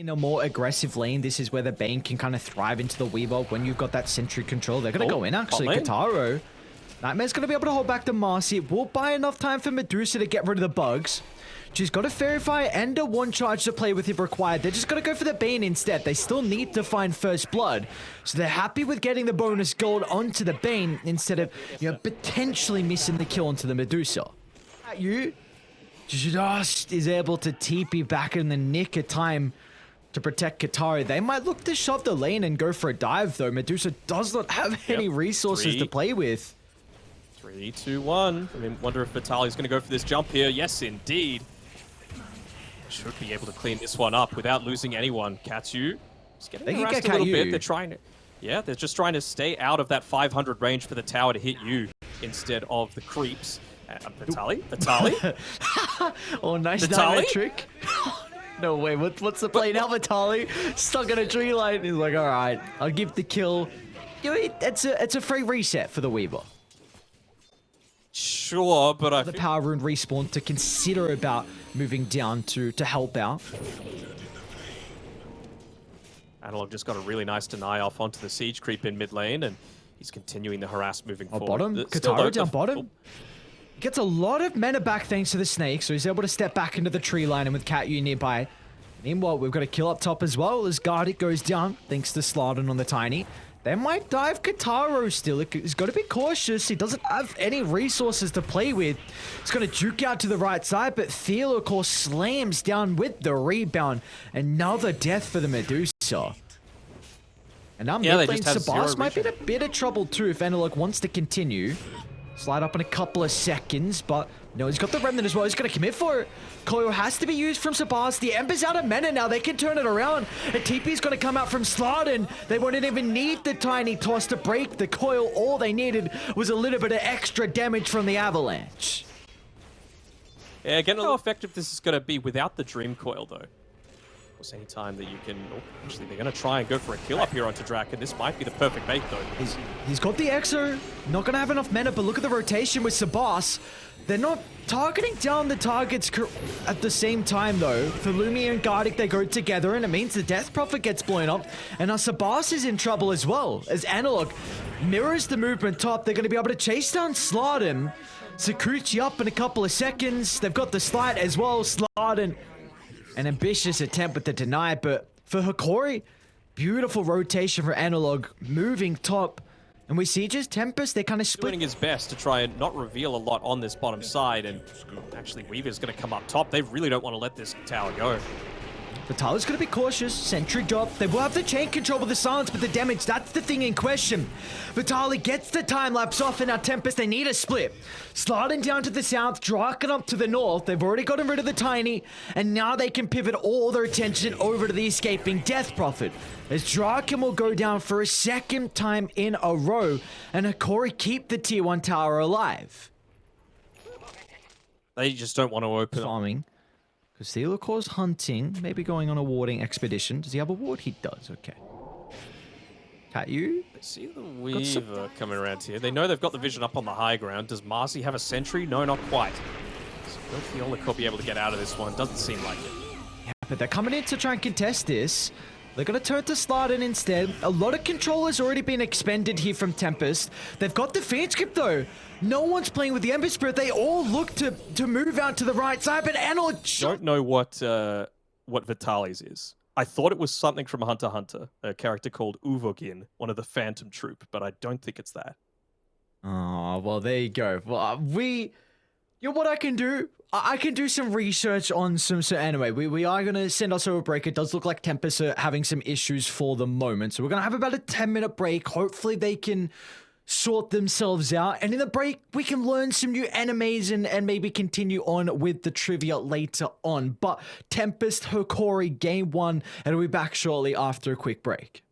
In a more aggressive lane, this is where the Bane can kind of thrive into the Weaver when you've got that sentry control. They're going to go in, actually. Kataro. Nightmare's going to be able to hold back the Marcy. It will buy enough time for Medusa to get rid of the bugs. She's got a Fairy Fire and a one charge to play with if required. They're just going to go for the Bane instead. They still need to find First Blood. So they're happy with getting the bonus gold onto the Bane instead of, potentially missing the kill onto the Medusa. You just is able to TP back in the nick of time to protect Katari. They might look to shove the lane and go for a dive, though. Medusa does not have any resources to play with. 3, 2, 1. I mean, wonder if Vitali's going to go for this jump here. Yes, indeed. Should be able to clean this one up without losing anyone. Katsu is getting harassed a little bit. They're trying to... Yeah, they're just trying to stay out of that 500 range for the tower to hit you instead of the creeps. Vitali? Oh, nice nightmare trick. No way, what's the play now, Vitali? Stuck in a tree line. He's like, all right, I'll give the kill. It's a free reset for the Weaver. Sure, but I... The power rune respawn to consider about moving down to help out. Analog just got a really nice deny off onto the siege creep in mid lane, and he's continuing the harass moving forward. Bottom, Kataro down bottom. Gets a lot of mana back thanks to the snake, so he's able to step back into the tree line and with Katyu nearby. Meanwhile, we've got a kill up top as well as Gardic goes down thanks to Slardon on the Tiny. They might dive Kataro still. He's got to be cautious. He doesn't have any resources to play with. He's going to juke out to the right side, but Theo, of course, slams down with the rebound. Another death for the Medusa. And now mid lane Sabas might be in a bit of trouble too if Analog wants to continue. Slide up in a couple of seconds, but no, he's got the remnant as well. He's going to commit for it. Coil has to be used from Sabas. The Ember's out of mana now. They can turn it around. A TP's going to come out from Slardon. They wouldn't even need the tiny toss to break the coil. All they needed was a little bit of extra damage from the avalanche. Yeah, again, how effective this is going to be without the Dream Coil, though. Of course, any time that you can... Oh, actually, they're going to try and go for a kill up here onto Draken. This might be the perfect bait, though. He's got the Exo. Not going to have enough mana, but look at the rotation with Sabas. They're not targeting down the targets at the same time, though. For Lumia and Gardic, they go together, and it means the Death Prophet gets blown up. And now Sabas is in trouble as well, as Analog mirrors the movement top. They're going to be able to chase down Slardon. Sakuchi up in a couple of seconds. They've got the slide as well. Slardon, an ambitious attempt with the deny, but for Hokori, beautiful rotation for Analog, moving top. And we see just Tempest, they kind of split. Doing his best to try and not reveal a lot on this bottom side, and actually Weaver's going to come up top. They really don't want to let this tower go. Vitali's going to be cautious. Sentry drop. They will have the chain control with the silence, but the damage, that's the thing in question. Vitali gets the time lapse off, and now Tempest, they need a split. Sliding down to the south, Draken up to the north. They've already gotten rid of the Tiny, and now they can pivot all their attention over to the escaping Death Prophet. As Draken will go down for a second time in a row, and Hokori keep the tier 1 tower alive. They just don't want to open farming. Because Theocor's hunting, maybe going on a warding expedition. Does he have a ward? He does, okay. Katyu? They see the Weaver coming around here. They know they've got the vision up on the high ground. Does Marcy have a sentry? No, not quite. So will Fiona could be able to get out of this one. Doesn't seem like it. Yeah, but they're coming in to try and contest this. They're going to turn to Slardon instead. A lot of control has already been expended here from Tempest. They've got the Fiend Script though. No one's playing with the Ember Spirit. They all look to move out to the right side, but Analog... Don't know what Vitali's is. I thought it was something from Hunter x Hunter, a character called Uvogin, one of the Phantom Troop, but I don't think it's that. Oh, well, there you go. Well, you know what I can do? I can do some research on some... So anyway, we are going to send us over a break. It does look like Tempest are having some issues for the moment. So we're going to have about a 10-minute break. Hopefully they can sort themselves out. And in the break, we can learn some new animes and maybe continue on with the trivia later on. But Tempest, Hokori, Game 1, and we'll be back shortly after a quick break.